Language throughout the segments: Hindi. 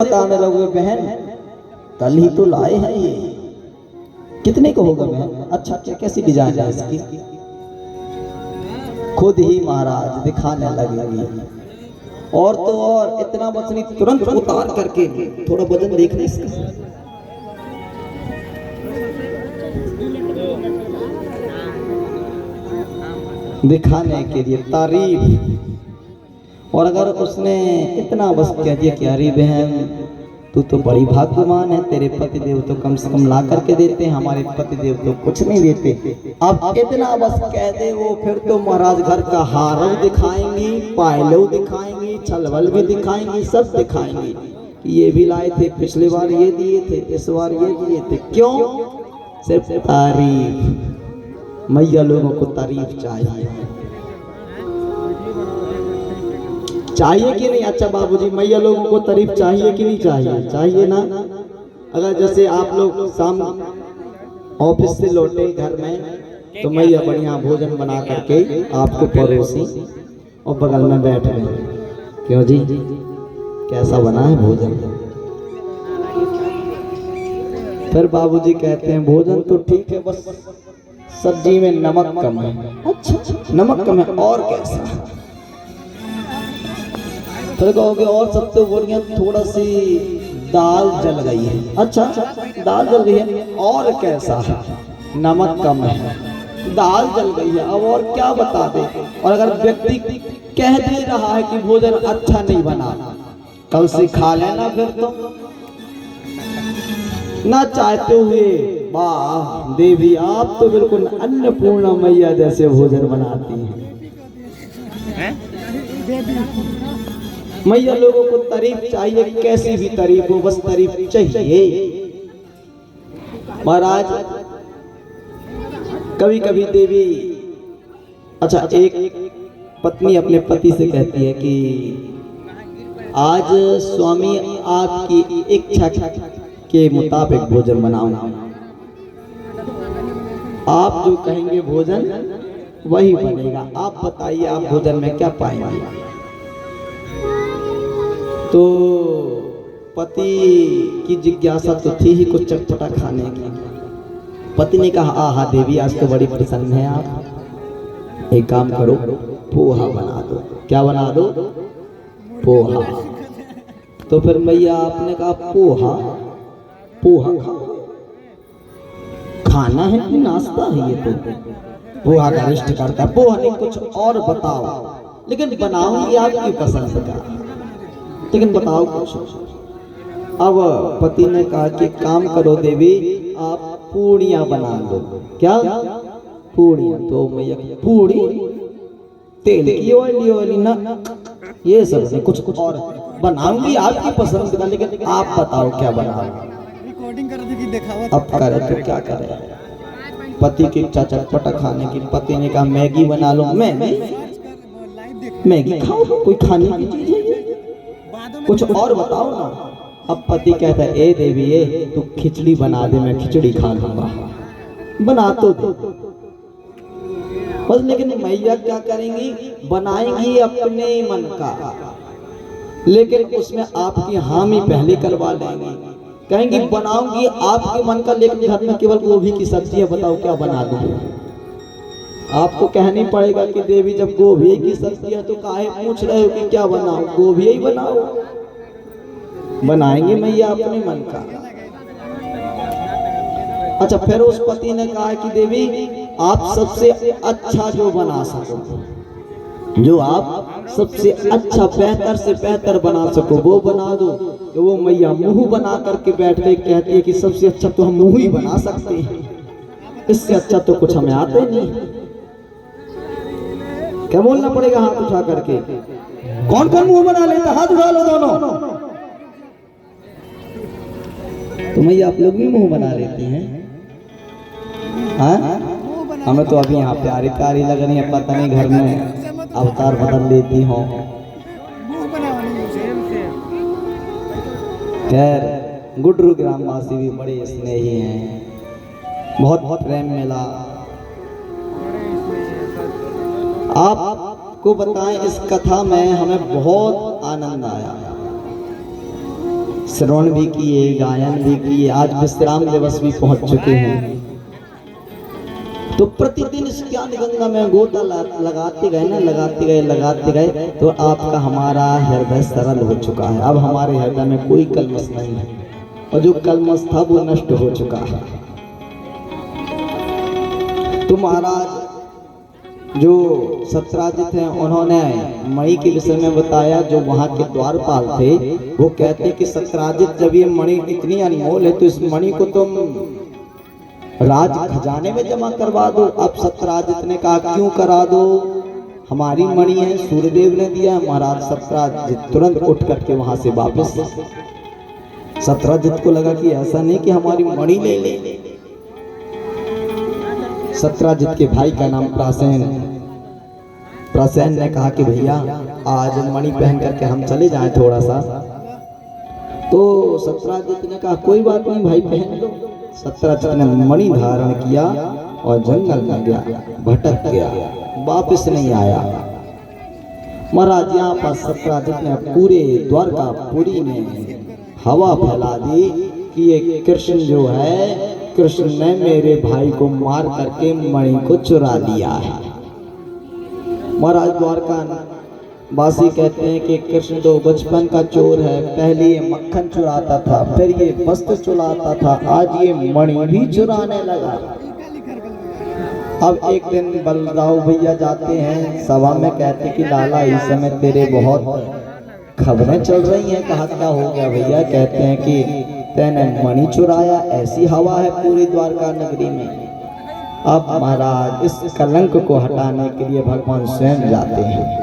बताने लगोगे बहन कल ही तो लाए हैं ये, कितने को होगा बहन? अच्छा अच्छा, कैसी डिजाइन है इसकी? खुद ही महाराज दिखाने लगेगी। और तो और इतना मछली तुरंत उतार करके थोड़ा वजन देखना इसका। दिखाने के लिए तारीफ। और अगर उसने इतना बस कह दिया कि अरे बहन तू तो बड़ी भाग्यवान है, तेरे पतिदेव तो कम से कम ला करके देते हैं, हमारे पतिदेव तो कुछ नहीं देते। अब इतना बस कह दे वो, फिर तो महाराज घर का हारव दिखाएंगी, पायलव दिखाएंगी, छलवल भी दिखाएंगी, सब दिखाएंगी कि ये भी लाए थे, पिछली बार ये दिए थे, इस बार ये दिए थे। क्यों? सिर्फ तारीफ। मैया लोगों को तारीफ चाहिए कि नहीं? अच्छा बाबूजी, मैया लोगों को तारीफ चाहिए कि नहीं चाहिए? चाहिए ना। अगर जैसे आप लोग शाम ऑफिस से लौटे घर में तो मैया बढ़िया भोजन बना करके आपको परोसी और बगल में बैठ गए, क्यों जी कैसा बना है भोजन? फिर बाबूजी कहते हैं भोजन तो ठीक है, बस सब्जी में नमक कम है। अच्छा नमक कम है, और कैसा? फिर कहोगे और सब तो बढ़िया, थोड़ा सी दाल जल गई है। अच्छा दाल जल गई है, और कैसा? नमक कम है, दाल जल गई है, अब और क्या बता दे? और अगर व्यक्ति कह दे रहा है कि भोजन अच्छा नहीं बना, कल से खा लेना फिर तो ना चाहते हुए। वाह देवी, आप तो बिल्कुल अन्नपूर्णा मैया जैसे भोजन बनाती हैं। मैया लोगों को तारीफ चाहिए, कैसी भी तारीफ हो, बस तारीफ चाहिए। महाराज कभी कभी देवी, अच्छा एक पत्नी अपने पति से कहती है कि आज स्वामी आपकी इच्छा के मुताबिक भोजन बनाऊंगा, आप जो कहेंगे भोजन वही बनेगा, आप बताइए आप भोजन में क्या पाएंगे? तो पति की जिज्ञासा तो थी ही कुछ चटपटा खाने की। पति ने कहा आहा देवी, आज तो बड़ी प्रसन्न है आप, एक काम करो पोहा बना दो। क्या बना दो? पोहा। तो फिर मैया आपने कहा पोहा? पोहा खाना है कि नाश्ता है? ये तो पोहा का रिष्ट करता है। पोहा नहीं, कुछ और बताओ, लेकिन बनाऊंगी आपकी पसंद का, लेकिन बताओ कुछ। अब पति ने कहा कि काम करो देवी, आप पूड़ियाँ बना दो। क्या? पूड़ियाँ। तो मैया पूड़ी तेल की ऑयली ना, ये सब नहीं, कुछ और बनाऊंगी आपकी पसंद का, लेकिन आप बताओ क्या बनाओ? रिकॉर्डिंग कर दी, दिखावा। अब करे तो क्या करे? पति की इच्छा चटपटा खाने की। पति ने कहा मैगी बना लो। मैगी खाओ, कोई खाने की चीज है, कुछ और बताओ ना। अब पति कहता है ए देवी ये तू खिचड़ी बना दे, मैं खिचड़ी खा लूंगा। बना तो दे बस, लेकिन मैया क्या करेंगी? बनाएंगी अपने मन का, लेकिन उसमें आपकी हामी पहले करवा लेंगी। कहेंगी बनाऊंगी आपके मन का, लेकिन घर में केवल गोभी की सब्जी है, बताओ क्या बना दूं? आपको कहनी पड़ेगा कि देवी जब गोभी की सब्जी है तो काहे पूछ रहे हो कि क्या बनाओ? गोभी ही बनाओ। बनाएंगे मैया अपने मन का। अच्छा फिर उस पति ने कहा कि देवी आप सबसे अच्छा जो बना सको, जो आप सबसे अच्छा बेहतर से बेहतर बना सको वो बना दो। तो वो मैया मुंह बना करके बैठ गई, कहती है कि सबसे अच्छा तो हम मुंह ही बना सकते हैं, इससे अच्छा तो कुछ हमें आता ही नहीं। क्या बोलना पड़ेगा हाथ उठा करके? कौन कौन मुंह बना लेता? हाथ उठा लो दोनों। तो मैया आप लोग भी मुंह बना लेते हैं? हाँ, हमें तो अभी यहाँ प्यारी प्यारी लग रही है, पता नहीं घर में अवतार बदल लेती हो। खैर गुड्रू ग्रामवासी भी बड़े स्नेही हैं, बहुत बहुत प्रेम मिला। आपको बताएं इस कथा में हमें बहुत आनंद आया। श्रवण भी किए, गायन भी किए, आज विश्राम दिवस भी पहुंच चुके हैं। तो प्रतिदिन इस ज्ञान गंगा में गोता लगाते गए ना, लगाते गए तो आपका हमारा हृदय सरल हो चुका है। अब हमारे हृदय में कोई कलमश नहीं है, और जो कलमश था वो नष्ट हो चुका है। तो महाराज जो सत्राजित हैं उन्होंने मणि के विषय में बताया। जो वहां के द्वारपाल थे वो कहते कि सत्राजित, जब ये मणि इतनी अनमोल है तो इस मणि को तुम राज खजाने में जमा करवा दो। अब सत्राजित ने कहा क्यों करा दो, हमारी मणि है, सूर्यदेव ने दिया है। महाराज सत्राजित तुरंत उठ करके वहां से वापस। सत्राजित को लगा कि ऐसा नहीं कि हमारी मणि ले ले। सत्राजित के भाई का नाम प्रासेन ने कहा कि भैया आज मणि पहन करके हम चले जाएं थोड़ा सा। तो सत्राजित ने कहा कोई बात नहीं भाई, पहन लो। सत्राजित ने मणि धारण किया और जंगल में गया, भटक गया, वापस नहीं आया। महाराज यहाँ पर सत्राजित ने पूरे द्वारकापुरी में हवा फैला दी कि ये कृष्ण जो है, कृष्ण ने मेरे भाई को मार करके मणि को चुरा लिया है। महाराज द्वारका वासी कहते हैं कि कृष्ण तो बचपन का चोर है। पहले ये मक्खन चुराता था, फिर ये वस्त्र चुराता था, आज ये मणि भी चुराने लगा। अब एक दिन बलराव भैया जाते हैं सभा में, कहते कि लाला इस समय तेरे बहुत खबरें चल रही हैं। कहा क्या हो गया भैया? कहते हैं कि तेने मणि चुराया, ऐसी हवा है पूरी द्वारका नगरी में। अब महाराज इस कलंक को हटाने के लिए भगवान स्वयं जाते हैं।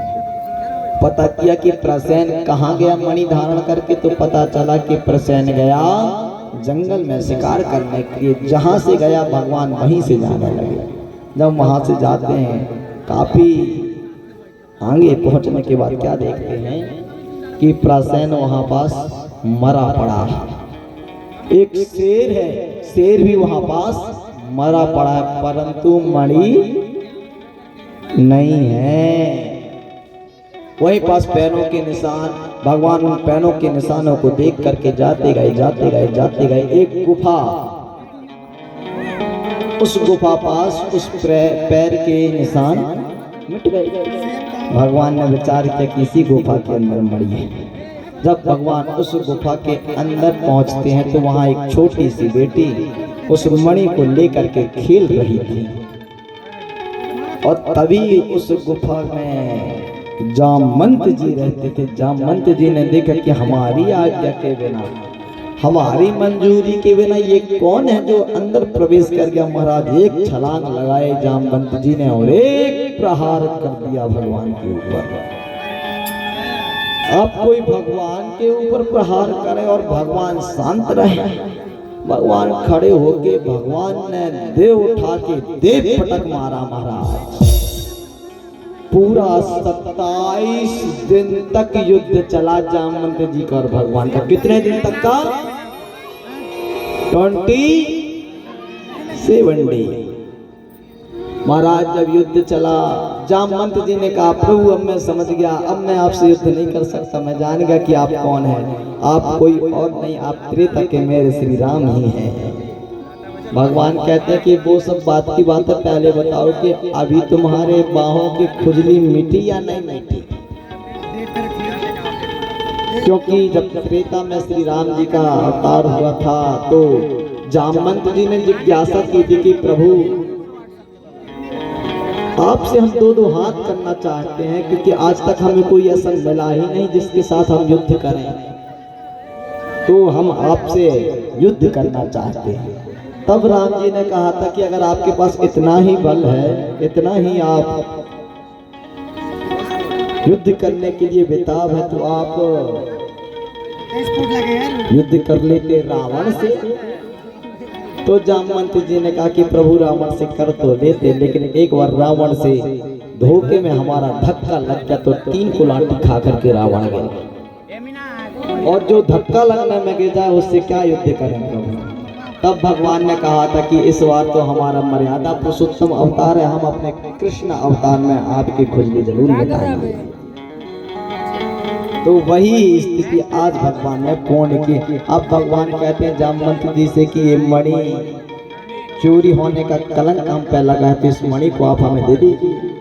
पता किया कि प्रसेन कहाँ गया मणि धारण करके, तो पता चला कि प्रसेन गया जंगल में शिकार करने के लिए। जहाँ से गया भगवान वहीं से जाने लगे। जब वहाँ से जाते हैं काफी आगे पहुँचने के बाद क्या देखते हैं कि प्रसेन वहाँ पास मरा पड़ा है। एक शेर है, शेर भी वहाँ पास मरा पड़ा है, परंतु मणि नहीं है। वहीं पास पैरों के निशान। भगवान उन पैरों के निशानों को देख करके जाते गए एक गुफा, उस गुफा पास उस पैर के निशान मिट गए। भगवान ने विचार किया कि इसी गुफा के अंदर मणि है। जब भगवान उस गुफा के अंदर पहुंचते हैं तो वहां एक छोटी सी बेटी उस मणि को लेकर के खेल रही थी। और तभी उस गुफा में जामवंत जी रहते थे। जामवंत जी ने देखा कि हमारी आज्ञा के बिना, हमारी मंजूरी के बिना ये कौन है जो अंदर प्रवेश कर गया। महाराज एक छलांग लगाए जामवंत जी ने और एक प्रहार कर दिया भगवान के ऊपर। अब कोई भगवान के ऊपर प्रहार करे और भगवान शांत रहे। भगवान खड़े होके भगवान ने देव उठा के देव पटक मारा। महाराज पूरा 27 दिन तक युद्ध चला जामवंत जी का और भगवान का। कितने दिन तक का? 27 डे। महाराज जब युद्ध चला, जामवंत जी ने कहा प्रभु अब मैं समझ गया, अब मैं आपसे युद्ध नहीं कर सकता। मैं जान गया कि आप कौन हैं। आप कोई और नहीं, आप त्रेता के मेरे श्री राम ही हैं। भगवान कहते हैं कि वो सब बात की बात है, पहले बताओ कि अभी तुम्हारे बाहों की खुजली मिटी या नहीं मिटी? क्योंकि जब त्रेता में श्री राम जी का अवतार हुआ था तो जामवंत जी ने जिज्ञासा की थी कि प्रभु आपसे हम दो हाथ करना चाहते हैं, क्योंकि आज तक हमें कोई ऐसा मिला ही नहीं जिसके साथ हम युद्ध करें, तो हम आपसे युद्ध करना चाहते हैं। तब राम जी ने कहा था कि अगर आपके पास इतना ही बल है, इतना ही आप युद्ध करने के लिए बेताब है, तो आप युद्ध कर लेते रावण से। तो जामवंत जी ने कहा कि प्रभु रावण से कर तो लेते, लेकिन एक बार रावण से धोखे में हमारा धक्का लग गया तो 3 को लाठी खा करके रावण गए, और जो धक्का लगने में गया उससे क्या युद्ध करें प्रभु। तब भगवान ने कहा था कि इस बार तो हमारा मर्यादा पुरुषोत्तम अवतार है, हम अपने कृष्ण अवतार में आपकी खुजली जरूर मिटाएंगे। तो वही स्थिति आज भगवान ने पूर्ण की। अब भगवान कहते हैं जामवंत जी से कि ये मणि चोरी होने का कलंक हम पे लगा है, तो इस मणि को आप हमें दे दीजिए।